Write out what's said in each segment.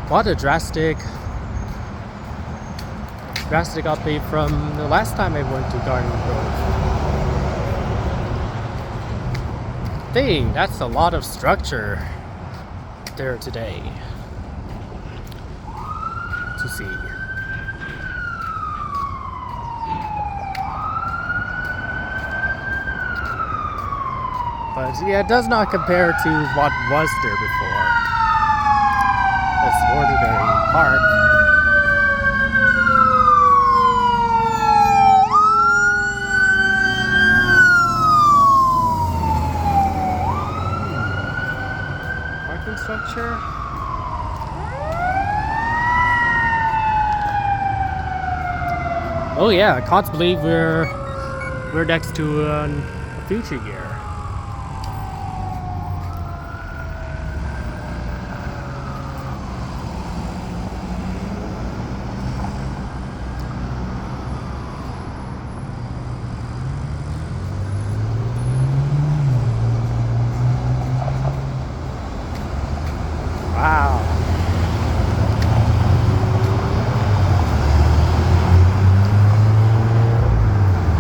What a drastic update from the last time I went to Garden Grove. Dang, that's a lot of structure there today to see. But yeah, it does not compare to what was there before. This ordinary park. Parking structure. Oh yeah, I can't believe we're next to a future year. Wow.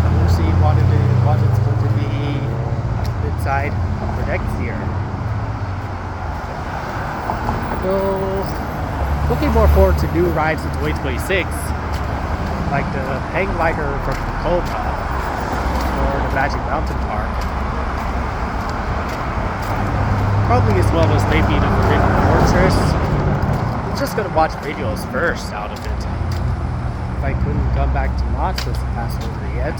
We'll see what it's going to be inside for next year. So, looking more forward to new rides in 2026, like the hang glider from Tacoma or the Magic Mountain Park. Probably as well as maybe the Forbidden Fortress. I'm just gonna watch videos first out of it. If I couldn't come back to Knoxville to pass over yet.